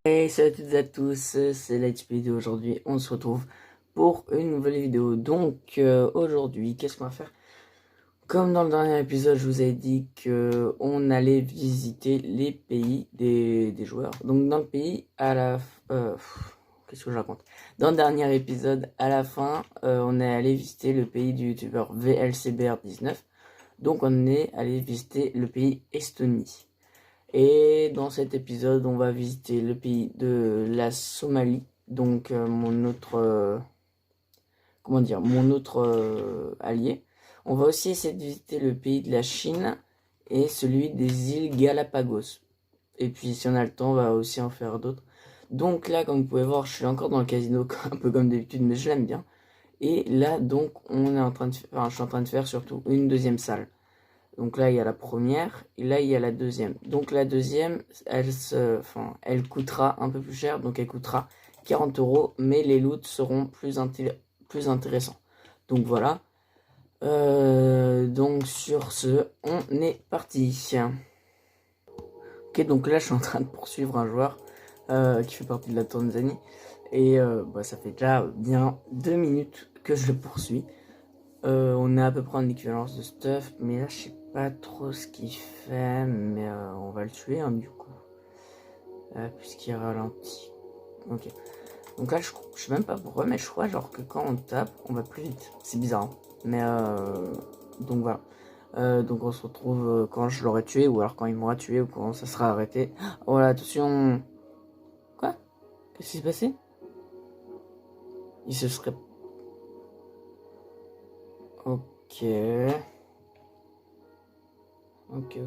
Hey, salut à toutes et à tous, c'est Lightspeed et aujourd'hui on se retrouve pour une nouvelle vidéo. Donc aujourd'hui, qu'est-ce qu'on va faire? Comme dans le dernier épisode, je vous ai dit que on allait visiter les pays des joueurs. Donc dans le pays, à la... qu'est-ce que je raconte? Dans le dernier épisode, à la fin, on est allé visiter le pays du youtubeur VLCBR19. Donc on est allé visiter le pays Estonie. Et dans cet épisode, on va visiter le pays de la Somalie. Donc mon autre... mon autre allié. On va aussi essayer de visiter le pays de la Chine et celui des îles Galapagos. Et puis si on a le temps, on va aussi en faire d'autres. Donc là, comme vous pouvez voir, je suis encore dans le casino, un peu comme d'habitude, mais je l'aime bien. Et là, donc, on est en train de faire, enfin, je suis en train de faire surtout une deuxième salle. Donc là, il y a la première, et là, il y a la deuxième. Donc la deuxième, elle coûtera un peu plus cher, donc elle coûtera 40 €, mais les loots seront plus intéressants. Donc voilà. Donc sur ce, on est parti. Ok, donc là, je suis en train de poursuivre un joueur qui fait partie de la Tanzanie. Et ça fait déjà bien 2 minutes que je le poursuis. On a à peu près en équivalence de stuff, mais là je sais pas trop ce qu'il fait, mais on va le tuer hein, du coup, puisqu'il ralentit. Ok, donc là je sais même pas pourquoi, mais je crois genre que quand on tape, on va plus vite. C'est bizarre, hein. Mais donc voilà. Donc on se retrouve quand je l'aurai tué, ou alors quand il m'aura tué, ou quand ça sera arrêté. Oh là, attention. Quoi? Qu'est-ce qui s'est passé? Il se serait... Ok. Ok.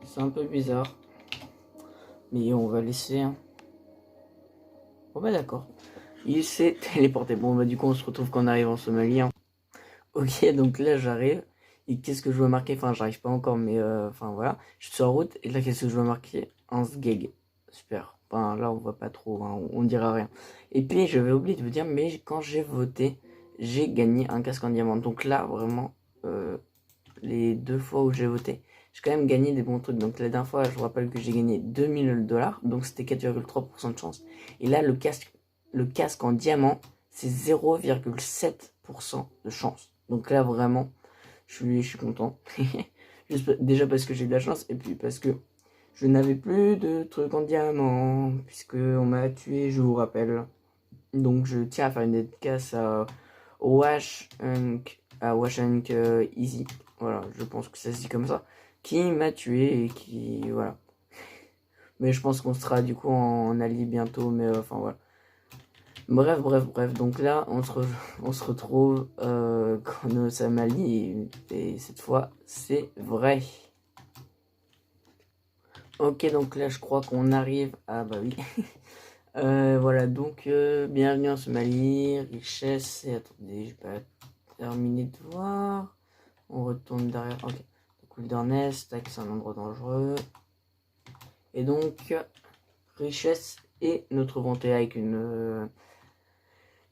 C'est un peu bizarre. Mais on va laisser... Hein. Bon bah d'accord. Il s'est téléporté. Bon bah du coup on se retrouve quand on arrive en Somalie. Hein. Ok, donc là j'arrive. Et qu'est-ce que je dois marquer? Enfin j'arrive pas encore, mais enfin voilà. Je suis en route. Et là qu'est-ce que je dois marquer? Un sgeg. Super. Enfin là on voit pas trop. Hein, on dira rien. Et puis je vais oublier de vous dire, mais quand j'ai voté, j'ai gagné un casque en diamant. Donc là vraiment... les 2 fois où j'ai voté, j'ai quand même gagné des bons trucs. Donc la dernière fois, je vous rappelle que j'ai gagné 2000 $, donc c'était 4,3% de chance. Et là, le casque en diamant, c'est 0,7% de chance. Donc là, vraiment, je suis content. Déjà parce que j'ai eu de la chance, et puis parce que je n'avais plus de trucs en diamant, puisque on m'a tué, je vous rappelle. Donc je tiens à faire une dédicace à Wash Easy, voilà, je pense que ça se dit comme ça, qui m'a tué et qui, voilà. Mais je pense qu'on sera du coup en Ali bientôt, mais enfin voilà. Bref, donc là, on se retrouve quand on est au Somalie, et cette fois, c'est vrai. Ok, donc là, je crois qu'on arrive à... Bah oui. Voilà, donc bienvenue en Somalie, richesse, et attendez, je vais pas terminer de voir. On retourne derrière, ok. Donc Wilderness, tac, c'est un endroit dangereux. Et donc, richesse et notre bonté avec une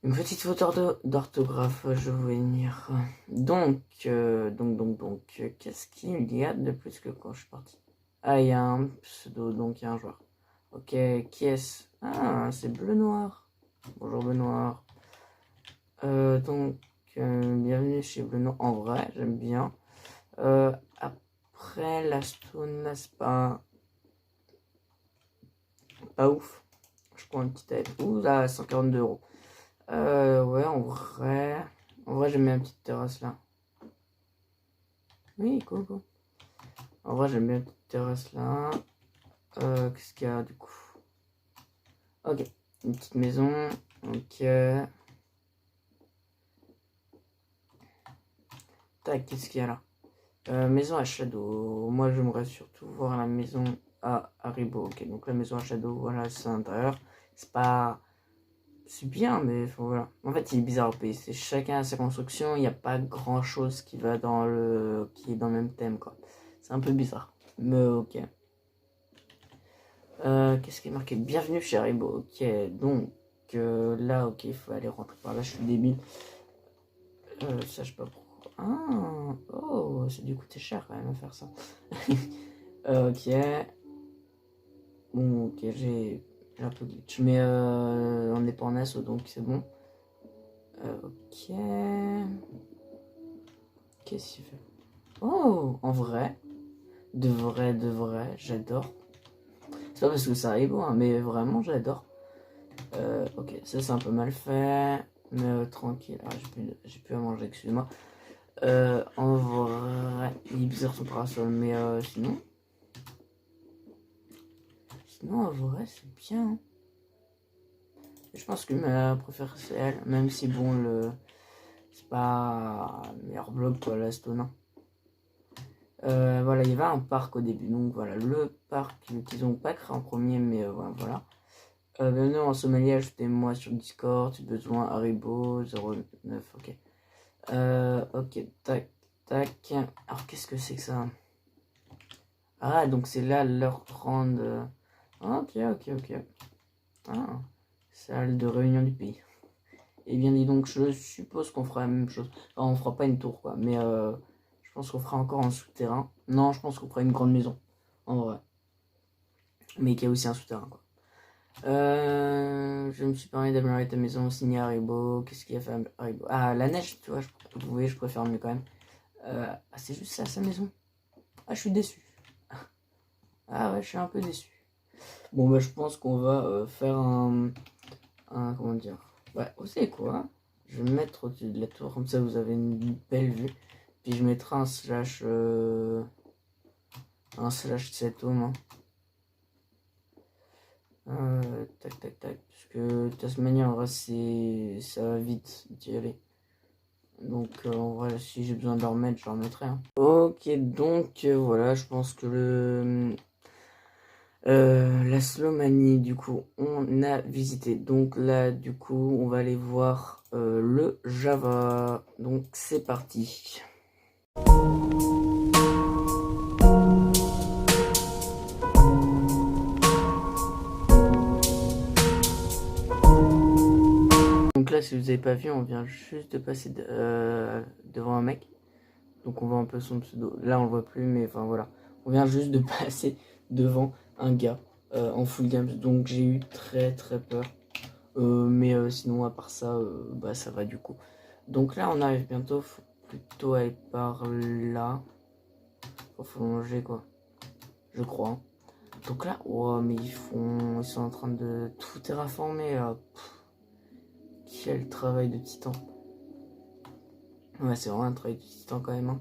petite faute d'orthographe, je vais venir. Donc, qu'est-ce qu'il y a de plus que quand je suis parti? Ah, il y a un pseudo, donc il y a un joueur. Ok, qui est-ce? Ah, c'est Bleu Noir. Bonjour Bleu Noir. Bienvenue chez Bleu Noir. En vrai, j'aime bien. Après, la stone, là, c'est pas ouf. Je prends une petite tête. Ouh, là, 142 €. Ouais, en vrai, j'aime bien la petite terrasse là. Oui, cool. En vrai, j'aime bien la petite terrasse là. Qu'est-ce qu'il y a du coup? Ok, une petite maison. Ok. Tac, qu'est-ce qu'il y a là? Maison à Shadow. Moi, j'aimerais surtout voir la maison à Haribo. Ok, donc la maison à Shadow, voilà, c'est à l'intérieur. C'est pas... C'est bien, mais voilà. En fait, il est bizarre au pays. C'est chacun a sa construction. Il n'y a pas grand-chose qui va dans le... qui est dans le même thème, quoi. C'est un peu bizarre. Mais ok. Qu'est-ce qui est marqué? Bienvenue chez Haribo. Ok, donc... là, ok, il faut aller rentrer par là. Je suis débile. Ça, je sais pas pourquoi. Ah, oh, ça a dû coûter cher quand même à faire ça. Ok. Bon, ok, j'ai un peu glitch. Mais on n'est pas en asso, donc c'est bon. Ok. Qu'est-ce qu'il fait? Oh, en vrai. De vrai, j'adore. C'est pas parce que ça arrive, hein, mais vraiment, j'adore. Ok, ça c'est un peu mal fait. Mais tranquille. Ah, j'ai plus à manger, excuse-moi. En vrai, il est bizarre son parasol, mais sinon. Sinon, en vrai, c'est bien. Hein. Je pense que ma préférée c'est elle, même si bon, c'est pas le meilleur bloc quoi, la Stone. Voilà, il y avait un parc au début, donc voilà, le parc qu'ils ont pas créé en premier, mais voilà. Bienvenue en Somalie, ajoutez-moi sur Discord, si besoin, Haribo 09, ok. Ok, tac, tac. Alors, qu'est-ce que c'est que ça? Ah, donc c'est là l'heure 30. Ok, ok. Ah, salle de réunion du pays. Et bien dis donc, je suppose qu'on fera la même chose. Enfin, on fera pas une tour, quoi, mais je pense qu'on fera encore un souterrain. Non, je pense qu'on fera une grande maison, en vrai. Mais qu'il y a aussi un souterrain, quoi. Je me suis permis d'améliorer ta maison, signé Haribo. Qu'est-ce qu'il a fait Haribo? Ah, la neige, tu vois, vous voyez, je préfère mieux quand même. Ah, c'est juste ça, sa maison. Ah, je suis déçu. Ah ouais, je suis un peu déçu. Bon, bah, je pense qu'on va faire comment dire? Ouais, vous savez quoi? Je vais me mettre au-dessus de la tour, comme ça vous avez une belle vue. Puis je mettrai un slash 7 ohm. Hein. Tac, tac, tac. Parce que de toute manière, en vrai, ça va vite d'y aller. Donc, en vrai, si j'ai besoin de le remettre, je le remettrai. Hein. Ok, donc voilà, je pense que la Slowmanie, du coup, on a visité. Donc là, du coup, on va aller voir le Java. Donc, c'est parti. Donc là, si vous n'avez pas vu, on vient juste de passer devant un mec. Donc on voit un peu son pseudo. Là, on le voit plus, mais enfin voilà. On vient juste de passer devant un gars en full games. Donc j'ai eu très peur. Mais sinon, à part ça, bah ça va du coup. Donc là, on arrive bientôt. Faut plutôt aller par là. Faut longer quoi. Je crois. Hein. Donc là, oh, mais ils sont en train de tout terraformer. Quel travail de titan. Ouais, c'est vraiment un travail de titan quand même. Hein.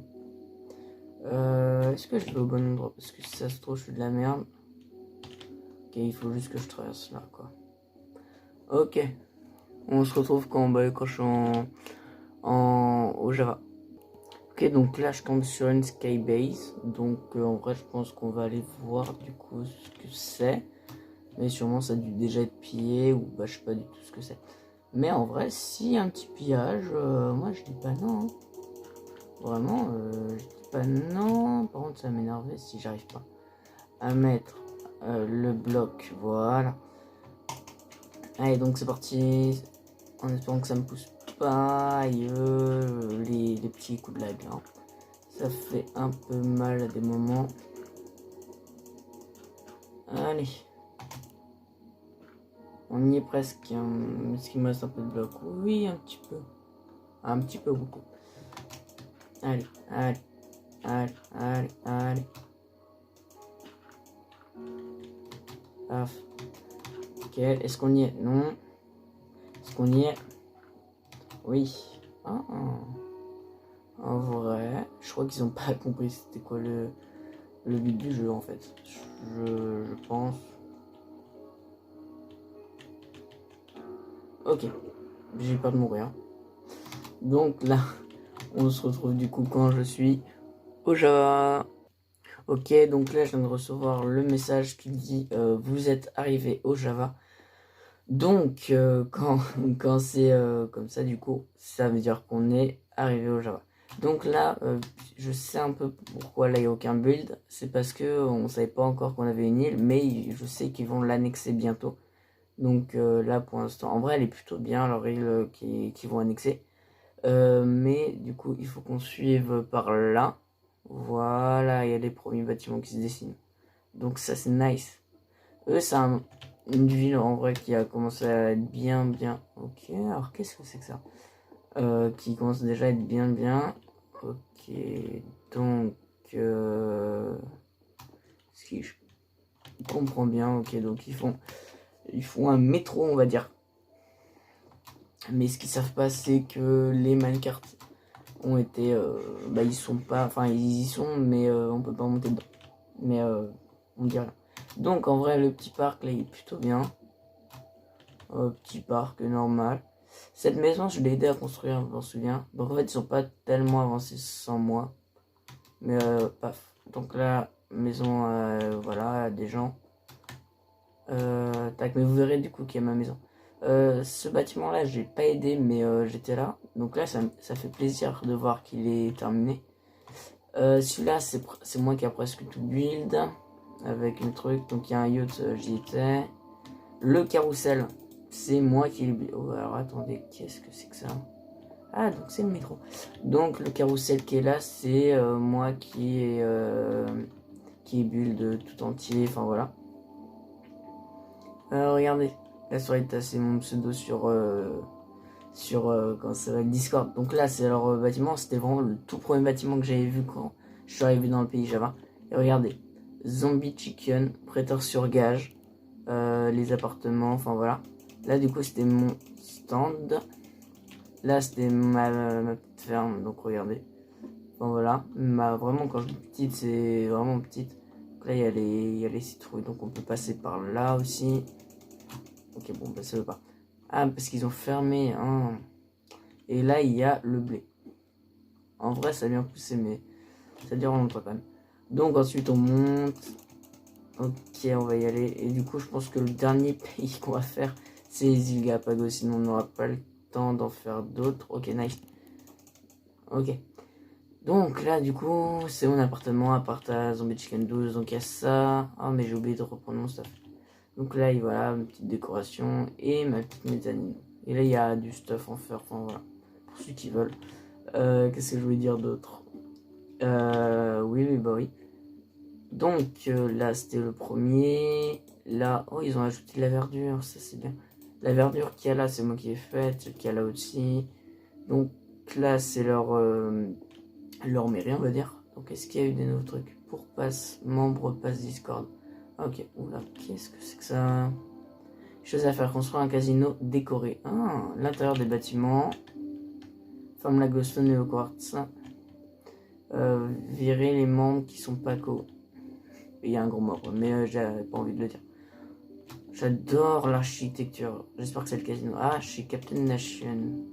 Est-ce que je vais au bon endroit? Parce que si ça se trouve, je suis de la merde. Ok, il faut juste que je traverse là, quoi. Ok. On se retrouve quand je suis au Java. Ok, donc là, je tombe sur une Skybase. Donc, en vrai, je pense qu'on va aller voir du coup ce que c'est. Mais sûrement, ça a dû déjà être pillé ou bah, je sais pas du tout ce que c'est. Mais en vrai, si un petit pillage, moi, je dis pas non. Hein. Vraiment, je dis pas non. Par contre, ça va m'énerver si j'arrive pas à mettre le bloc. Voilà. Allez, donc c'est parti. En espérant que ça me pousse pas. Aïe, les petits coups de lag. Hein. Ça fait un peu mal à des moments. Allez. On y est presque. Est-ce qu'il me reste un peu de bloc? Oui, un petit peu. Un petit peu beaucoup. Allez. Paf. Ok, est-ce qu'on y est? Non. Est-ce qu'on y est? Oui. Ah. En vrai, je crois qu'ils ont pas compris c'était quoi le but du jeu en fait. Je pense. Ok, j'ai peur de mourir. Donc là, on se retrouve du coup quand je suis au Java. Ok, donc là je viens de recevoir le message qui dit vous êtes arrivé au Java. Donc quand c'est comme ça du coup, ça veut dire qu'on est arrivé au Java. Donc là, je sais un peu pourquoi là il n'y a aucun build. C'est parce que on savait pas encore qu'on avait une île, mais je sais qu'ils vont l'annexer bientôt. Donc là pour l'instant, en vrai elle est plutôt bien leur île qui vont annexer. Mais du coup, il faut qu'on suive par là. Voilà, il y a les premiers bâtiments qui se dessinent. Donc ça, c'est nice. Eux, c'est une ville en vrai qui a commencé à être bien. Ok, alors qu'est-ce que c'est que ça? Qui commence déjà à être bien. Ok, donc... si je comprends bien, ok, donc ils font un métro, on va dire. Mais ce qu'ils savent pas, c'est que les minecarts ont été... bah, ils sont pas... Enfin, ils y sont, mais on peut pas monter dedans. Mais on dit rien. Donc, en vrai, le petit parc, là, il est plutôt bien. Petit parc normal. Cette maison, je l'ai aidé à construire, je m'en souviens. Donc, en fait, ils sont pas tellement avancés sans moi. Mais, paf. Donc là, maison, voilà, des gens. Tac, mais vous verrez du coup qu'il y a ma maison. Ce bâtiment-là, j'ai pas aidé, mais j'étais là. Donc là, ça fait plaisir de voir qu'il est terminé. Celui-là, c'est moi qui a presque tout build avec mes trucs. Donc il y a un yacht, j'y étais. Le carrousel, c'est moi qui l'ai build. Oh, alors attendez, qu'est-ce que c'est que ça? Ah, donc c'est le métro. Donc le carrousel qui est là, c'est moi qui est build tout entier. Enfin voilà. Regardez, la soirée c'est mon pseudo sur comment ça s'appelle, Discord. Donc là, c'est leur bâtiment. C'était vraiment le tout premier bâtiment que j'avais vu quand je suis arrivé dans le pays Java. Et regardez, Zombie Chicken, prêteur sur gage, les appartements, enfin voilà. Là, du coup, c'était mon stand. Là, c'était ma petite ferme, donc regardez. Enfin voilà, vraiment, quand je dis petite, c'est vraiment petite. Donc là, il y a les citrouilles, donc on peut passer par là aussi. Ok, bon, bah ça veut pas. Ah, parce qu'ils ont fermé. Hein. Et là, il y a le blé. En vrai, ça a bien poussé, mais ça dure longtemps quand même. Donc ensuite, on monte. Ok, on va y aller. Et du coup, je pense que le dernier pays qu'on va faire, c'est les îles Galapagos. Sinon, on n'aura pas le temps d'en faire d'autres. Ok, nice. Ok. Donc là, du coup, c'est mon appartement, appart à Zombie Chicken 12. Donc il y a ça. Ah, mais j'ai oublié de reprendre mon stuff. Donc là, voilà, une petite décoration et ma petite mezzanine. Et là, il y a du stuff en fer, enfin voilà, pour ceux qui veulent. Qu'est-ce que je voulais dire d'autre? Oui, bah oui. Donc là, c'était le premier. Là, oh, ils ont ajouté de la verdure, ça c'est bien. La verdure qu'il y a là, c'est moi qui ai faite, celle qu'il y a là aussi. Donc là, c'est leur mairie, on va dire. Donc est-ce qu'il y a eu des nouveaux trucs? Pour passe, membre, passe Discord. Ok, oula, qu'est-ce que c'est que ça? Chose à faire, construire un casino décoré. Ah, l'intérieur des bâtiments. Forme la glowstone et le quartz. Virer les membres qui sont pas co. Il y a un gros mort, mais j'avais pas envie de le dire. J'adore l'architecture. J'espère que c'est le casino. Ah, chez Captain Nation.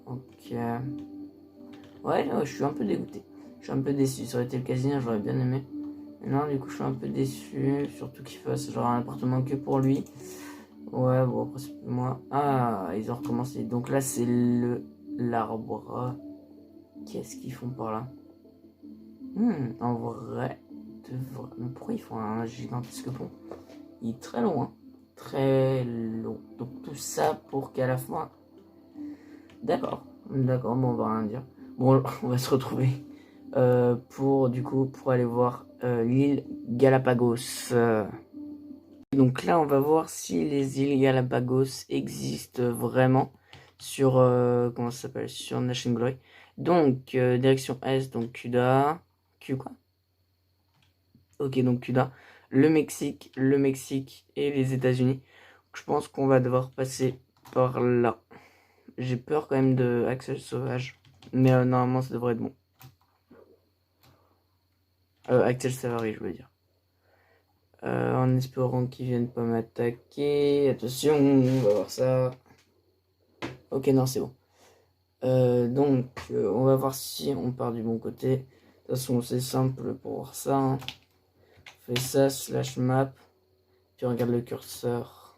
Ok. Ouais, je suis un peu dégoûté. Je suis un peu déçu. Ça aurait été le casino, j'aurais bien aimé. Mais non, du coup, je suis un peu déçu. Surtout qu'il fasse genre un appartement que pour lui. Ouais, bon, après, c'est moi. Ah, ils ont recommencé. Donc là, c'est l'arbre. Qu'est-ce qu'ils font par là? En vrai, mais pourquoi ils font un gigantesque pont? Il est très loin. Très long. Donc tout ça pour qu'à la fin... D'accord, bon, on va rien dire. Bon, on va se retrouver pour aller voir l'île Galapagos. Donc là, on va voir si les îles Galapagos existent vraiment sur, comment ça s'appelle, sur Nation Glory. Donc, direction Est, donc Cuda. Quoi? Ok, donc Cuda. Le Mexique et les États-Unis. Je pense qu'on va devoir passer par là. J'ai peur quand même de Axel Sauvage. Mais normalement, ça devrait être bon. Axel Savary, je veux dire. En espérant qu'ils viennent pas m'attaquer. Attention, on va voir ça. Ok, non, c'est bon. Donc, on va voir si on part du bon côté. De toute façon, c'est simple pour voir ça. Hein. On fait ça, slash map. Puis on regarde le curseur.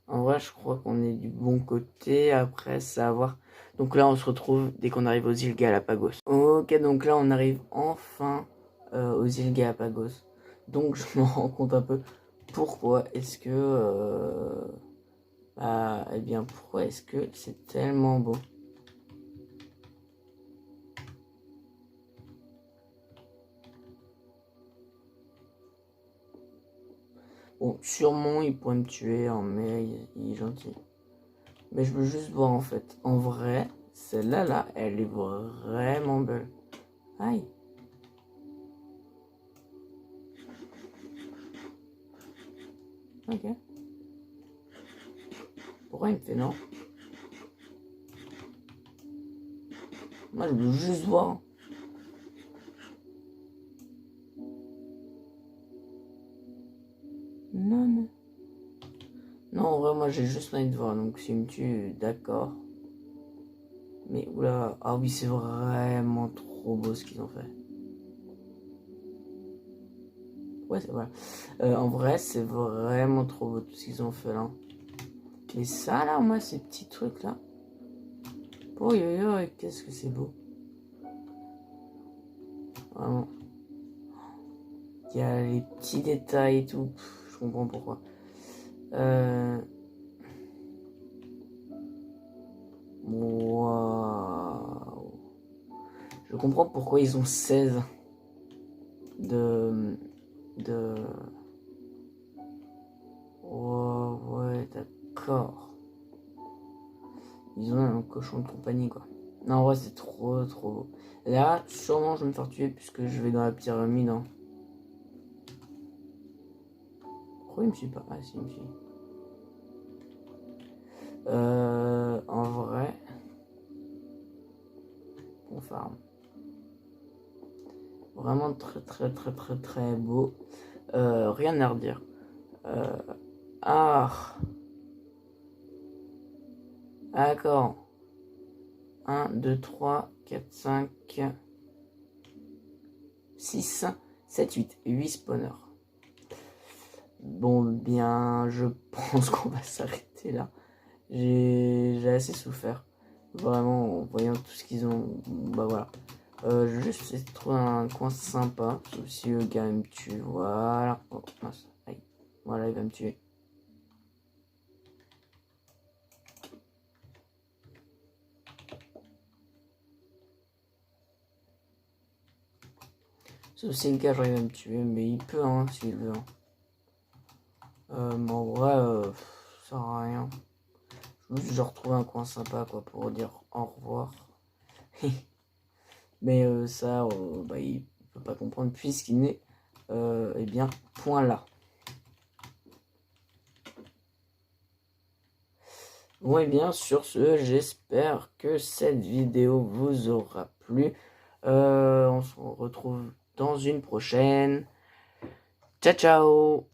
En vrai, je crois qu'on est du bon côté. Après, ça va voir. Donc là, on se retrouve dès qu'on arrive aux îles Galapagos. Ok, donc là, on arrive enfin aux îles Galapagos. Donc, je me rends compte un peu pourquoi est-ce que... eh bien, pourquoi est-ce que c'est tellement beau? Bon, sûrement il pourrait me tuer, hein, mais il est gentil. Mais je veux juste voir en fait. En vrai, celle-là, là, elle est vraiment belle. Aïe. Ok. Pourquoi il me fait non? Moi, je veux juste voir. Non, non. Non, en vrai, moi, j'ai juste envie de voir. Donc, s'il me tue, d'accord. Mais, oula. Ah oui, c'est vraiment trop beau ce qu'ils ont fait. Ouais, c'est vrai. En vrai, c'est vraiment trop beau tout ce qu'ils ont fait, là. Mais ça, là, moi, ces petits trucs-là. Oh, yo, yo, qu'est-ce que c'est beau. Vraiment. Il y a les petits détails et tout. Je comprends pourquoi. Waouh. Je comprends pourquoi ils ont 16 de... Oh, ouais, d'accord. Ils ont un cochon de compagnie, quoi. Non, en vrai, c'est trop beau. Là, sûrement, je vais me faire tuer puisque je vais dans la pyramide. Hein. Pourquoi il me suit pas? Ah, si, il me suit. En vrai, on farm. Vraiment très beau. Rien à redire. Ah, d'accord. 1, 2, 3, 4, 5, 6, 7, 8. 8 spawners. Bon, bien, je pense qu'on va s'arrêter là. J'ai assez souffert. Vraiment, en voyant tout ce qu'ils ont. Bah voilà. Je vais juste essayer de trouver un coin sympa. Sauf si le gars me tue. Voilà. Oh, mince. Aïe. Voilà, il va me tuer. Sauf si le gars arrive à me tuer. Mais il peut, hein, s'il veut. Hein. Mais en vrai, ça sert à rien. Juste, je retrouve un coin sympa, quoi, pour dire au revoir. Mais ça, bah, il peut pas comprendre puisqu'il n'est, eh bien, point là. Bon, et bien, sur ce, j'espère que cette vidéo vous aura plu. On se retrouve dans une prochaine. Ciao, ciao!